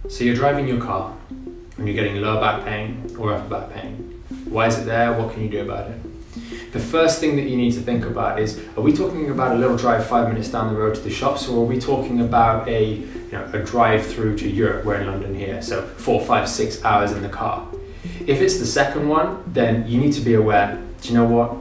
So you're driving your car and you're getting lower back pain or upper back pain. Why is it there? What can you do about it? The first thing that you need to think about is, are we talking about a little drive 5 minutes down the road to the shops, or are we talking about a drive through to Europe? We're in London here, so 4, 5, 6 hours in the car. If it's the second one, then you need to be aware, do you know what?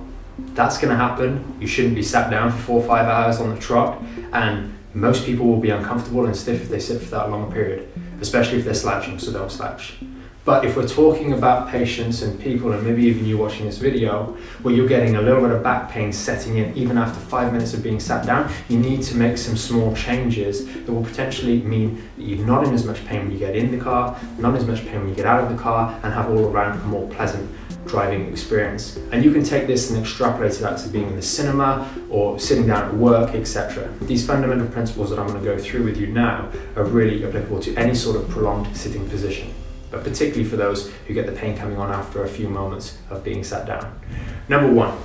That's going to happen. You shouldn't be sat down for 4 or 5 hours on the trot, and most people will be uncomfortable and stiff if they sit for that long period, especially if they're slouching, so don't slouch. But if we're talking about patients and people, and maybe even you watching this video, where you're getting a little bit of back pain setting in even after 5 minutes of being sat down, you need to make some small changes that will potentially mean that you're not in as much pain when you get in the car, not as much pain when you get out of the car, and have all around a more pleasant driving experience. And you can take this and extrapolate it out to being in the cinema or sitting down at work, etc. These fundamental principles that I'm going to go through with you now are really applicable to any sort of prolonged sitting position, but particularly for those who get the pain coming on after a few moments of being sat down. Number one,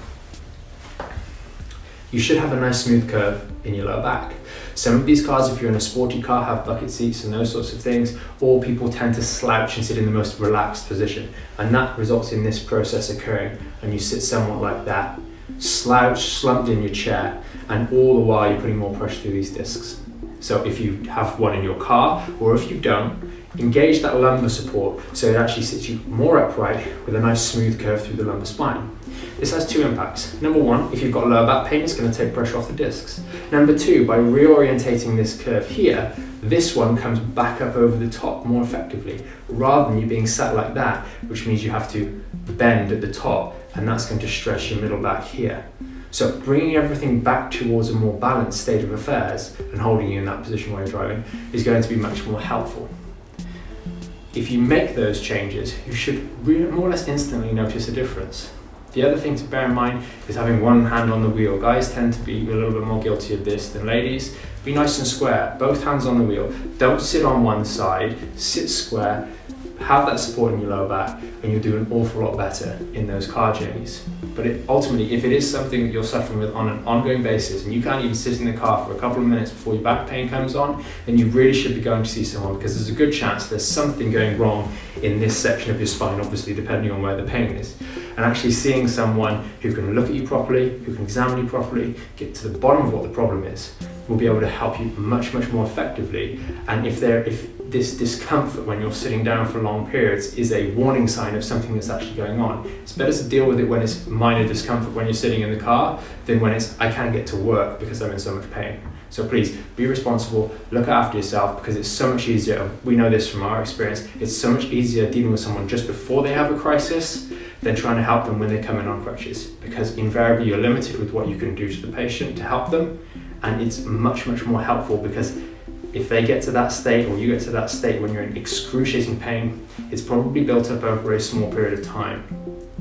you should have a nice smooth curve in your lower back. Some of these cars, if you're in a sporty car, have bucket seats and those sorts of things, or people tend to slouch and sit in the most relaxed position, and that results in this process occurring, and you sit somewhat like that, slouched, slumped in your chair, and all the while you're putting more pressure through these discs. So if you have one in your car, or if you don't, engage that lumbar support so it actually sits you more upright with a nice smooth curve through the lumbar spine. This has two impacts. Number one, if you've got lower back pain, it's going to take pressure off the discs. Number two, by reorientating this curve here, this one comes back up over the top more effectively, rather than you being sat like that, which means you have to bend at the top, and that's going to stretch your middle back here. So bringing everything back towards a more balanced state of affairs and holding you in that position while you're driving is going to be much more helpful. If you make those changes, you should more or less instantly notice a difference. The other thing to bear in mind is having one hand on the wheel. Guys tend to be a little bit more guilty of this than ladies. Be nice and square, both hands on the wheel. Don't sit on one side, sit square, have that support in your lower back, and you'll do an awful lot better in those car journeys. But ultimately, if it is something that you're suffering with on an ongoing basis, and you can't even sit in the car for a couple of minutes before your back pain comes on, then you really should be going to see someone, because there's a good chance there's something going wrong in this section of your spine, obviously depending on where the pain is. And actually seeing someone who can look at you properly, who can examine you properly, get to the bottom of what the problem is, will be able to help you much, much more effectively. And if this discomfort when you're sitting down for long periods is a warning sign of something that's actually going on, it's better to deal with it when it's minor discomfort when you're sitting in the car than when it's, I can't get to work because I'm in so much pain. So please be responsible, look after yourself, because it's so much easier. We know this from our experience. It's so much easier dealing with someone just before they have a crisis than trying to help them when they come in on crutches, because invariably you're limited with what you can do to the patient to help them. And it's much, much more helpful, because if they get to that state, or you get to that state when you're in excruciating pain, it's probably built up over a small period of time,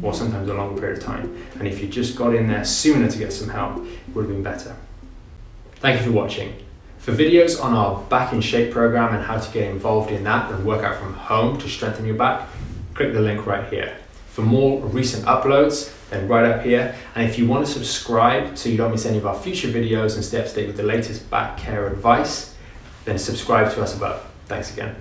or sometimes a longer period of time. And if you just got in there sooner to get some help, it would have been better. Thank you for watching. For videos on our Back in Shape program and how to get involved in that and work out from home to strengthen your back, click the link right here. For more recent uploads, then right up here. And if you want to subscribe so you don't miss any of our future videos and stay up to date with the latest back care advice, then subscribe to us above. Thanks again.